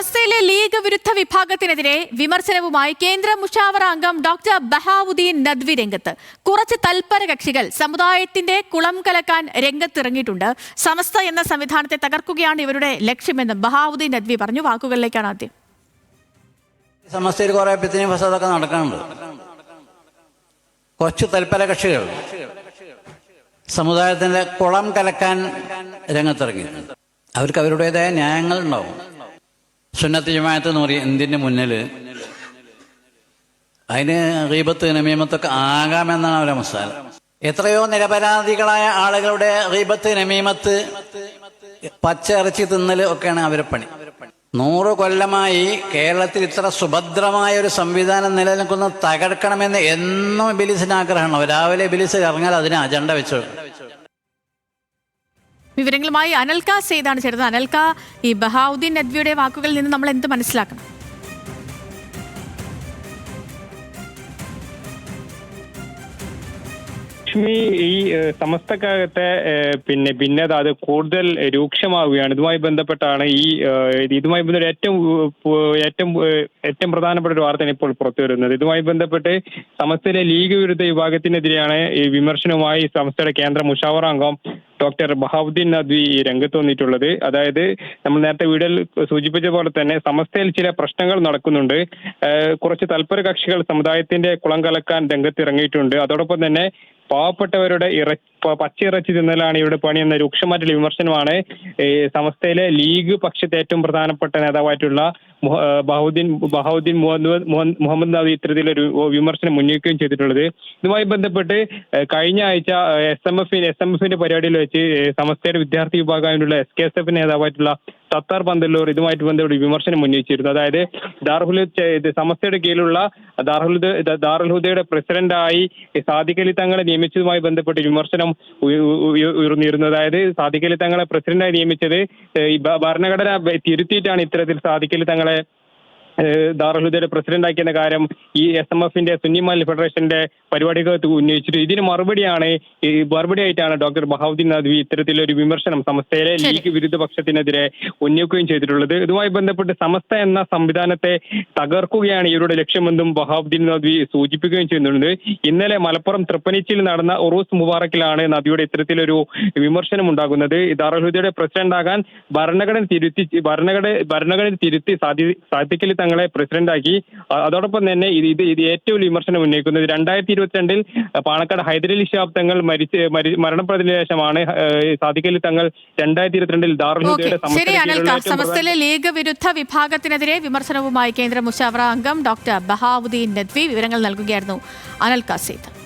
സമസ്തയിലെ league വിരുദ്ധ വിഭാഗത്തിനെതിരെ വിമർശനവുമായി കേന്ദ്ര മുഷാവറ അംഗം ഡോക്ടർ ബഹാവുദ്ദീൻ നദ്വി രംഗത്ത്. കുറച്ച് തൽപര കക്ഷികൾ സമുദായത്തിന്റെ കുളം കലക്കാൻ രംഗത്തിറങ്ങിയിട്ടുണ്ട്. സമസ്ത എന്ന സംവിധാനത്തെ തകർക്കുകയാണ് ഇവരുടെ ലക്ഷ്യമെന്ന് ബഹാവുദ്ദീൻ നദ്വി പറഞ്ഞു. വാക്കുകളിലേക്കാണ് ആദ്യം. സമസ്തയിൽ കുറെ പിത്തിനും ഫസാദൊക്കെ നടക്കാനുണ്ട്. കുറച്ച് തൽപര കക്ഷികൾ സമുദായത്തിന്റെ കുളം കലക്കാൻ രംഗത്തിറങ്ങി. അവർക്ക് അവരുടേതായ ന്യായങ്ങൾ ഉണ്ടാവും. സുന്നത്ത് ജമാഅത്ത് എന്ന് പറയും എന്തിൻ്റെ മുന്നിൽ അതിന് ഗീബത്ത് നമീമത്തൊക്കെ ആകാമെന്നാണ് അവരെ മസാല. എത്രയോ നിരപരാധികളായ ആളുകളുടെ ഗീബത്ത് നമീമത്ത് പച്ച ഇറച്ചി തിന്നൽ ഒക്കെയാണ് അവരെ പണി. 100 കൊല്ലമായി കേരളത്തിൽ ഇത്ര സുഭദ്രമായ ഒരു സംവിധാനം നിലനിൽക്കുന്നത് തകർക്കണമെന്ന് എന്നും ഇബിലിസിന് ആഗ്രഹമാണ്. രാവിലെ ഇബിലിസ് ഇറങ്ങാൽ അതിന് അജണ്ട വെച്ചു. വിവരങ്ങളുമായി അനൽക സെയ്ദാണ് ചേരുന്നത്. അനൽക, ഈ ബഹാവുദ്ദീൻ നദ്വിയുടെ വാക്കുകളിൽ നിന്ന് നമ്മൾ എന്ത് മനസ്സിലാക്കണം? ഈ സമസ്തക്കകത്തെ ഭിന്നത അത് കൂടുതൽ രൂക്ഷമാവുകയാണ്. ഇതുമായി ബന്ധപ്പെട്ടാണ് ഇതുമായി ബന്ധപ്പെട്ട ഏറ്റവും പ്രധാനപ്പെട്ട ഒരു വാർത്തയാണ് ഇപ്പോൾ പുറത്തു വരുന്നത്. ഇതുമായി ബന്ധപ്പെട്ട് സമസ്തയിലെ ലീഗ് വിരുദ്ധ വിഭാഗത്തിനെതിരെയാണ് ഈ വിമർശനവുമായി സമസ്തയുടെ കേന്ദ്ര മുഷാവറ അംഗം ഡോക്ടർ ബഹാവുദ്ദീൻ നദ്വി രംഗത്ത് വന്നിട്ടുള്ളത്. അതായത് നമ്മൾ നേരത്തെ വീഡിയോയിൽ സൂചിപ്പിച്ച പോലെ തന്നെ സമസ്തയിൽ ചില പ്രശ്നങ്ങൾ നടക്കുന്നുണ്ട്. കുറച്ച് തൽപര കക്ഷികൾ സമുദായത്തിന്റെ കുളം കലക്കാൻ രംഗത്തിറങ്ങിയിട്ടുണ്ട്. അതോടൊപ്പം തന്നെ പാവപ്പെട്ടവരുടെ പച്ചയിറച്ചി തിന്നലാണ് ഇവിടെ പണി എന്ന രൂക്ഷമായിട്ടുള്ള വിമർശനമാണ് സമസ്തയിലെ ലീഗ് പക്ഷത്തെ ഏറ്റവും പ്രധാനപ്പെട്ട നേതാവായിട്ടുള്ള ബഹാവുദ്ദീൻ മുഹമ്മദ് നദ്വി ഇത്തരത്തിലൊരു വിമർശനം ഉന്നയിക്കുകയും ചെയ്തിട്ടുള്ളത്. ഇതുമായി ബന്ധപ്പെട്ട് കഴിഞ്ഞ ആഴ്ച എസ് എം എഫിന്റെ പരിപാടിയിൽ വെച്ച് സമസ്തയുടെ വിദ്യാർത്ഥി വിഭാഗമായിട്ടുള്ള SKSF നേതാവായിട്ടുള്ള സത്താർ പന്തല്ലൂർ ഇതുമായിട്ട് ബന്ധപ്പെട്ട് വിമർശനം ഉന്നയിച്ചിരുന്നു. അതായത് സമസ്തയുടെ കീഴിലുള്ള ദാറുൽ ഹുദയുടെ പ്രസിഡന്റായി സാദിഖ് അലി തങ്ങളെ നിയമിച്ചതുമായി ബന്ധപ്പെട്ട് വിമർശനം ഉയർന്നിരുന്നു. അതായത് സാദിഖ് അലി തങ്ങളെ പ്രസിഡന്റായി നിയമിച്ചത് ഭരണഘടന തിരുത്തിയിട്ടാണ് ഇത്തരത്തിൽ സാദിഖ് അലി തങ്ങളെ ദാറുൽ ഹുദയുടെ പ്രസിഡന്റ് ആക്കിയെന്ന കാര്യം ഈ SMF സുന്നി മാലി ഫെഡറേഷന്റെ പരിപാടികൾക്ക് ഉന്നയിച്ചിട്ട് ഇതിന് മറുപടിയായിട്ടാണ് ഡോക്ടർ ബഹാവുദ്ദീൻ നദ്വി ഇത്തരത്തിലൊരു വിമർശനം സമസ്തയിലെ ലീഗ് വിരുദ്ധ പക്ഷത്തിനെതിരെ ഉന്നയിക്കുകയും ചെയ്തിട്ടുള്ളത്. ഇതുമായി ബന്ധപ്പെട്ട് സമസ്ത എന്ന സംവിധാനത്തെ തകർക്കുകയാണ് ഇവരുടെ ലക്ഷ്യമെന്നും ബഹാവുദ്ദീൻ നദ്വി സൂചിപ്പിക്കുകയും ചെയ്യുന്നുണ്ട്. ഇന്നലെ മലപ്പുറം തൃപ്പനീച്ചിൽ നടന്ന ഉറൂസ് മുബാറക്കിലാണ് നദ്വിയുടെ ഇത്തരത്തിലൊരു വിമർശനം ഉണ്ടാകുന്നത്. ദാറുൽ ഹുദയുടെ പ്രസിഡന്റ് ആകാൻ ഭരണഘടന തിരുത്തി സാദിഖ് അലി തങ്ങളെ പ്രസിഡന്റാക്കി. അതോടൊപ്പം തന്നെ ഇത് ഏറ്റവും വിമർശനം ഉന്നയിക്കുന്നത് 2022 പാണക്കാട് ഹൈദരലി ശിഹാബ് തങ്ങൾ മരണപ്പെട്ടതിനു ശേഷമാണ് സാദിഖ് അലി തങ്ങൾ 2022 ദാറുൽ ഹുദയുടെ സമസ്തയിലെ ലീഗ് വിരുദ്ധ വിഭാഗത്തിനെതിരെ വിമർശനവുമായി കേന്ദ്ര മുഷാവറ അംഗം ഡോക്ടർ ബഹാവുദ്ദീൻ നദ്വി വിവരങ്ങൾ നൽകുകയായിരുന്നു. അനൽക സെയ്ദ്.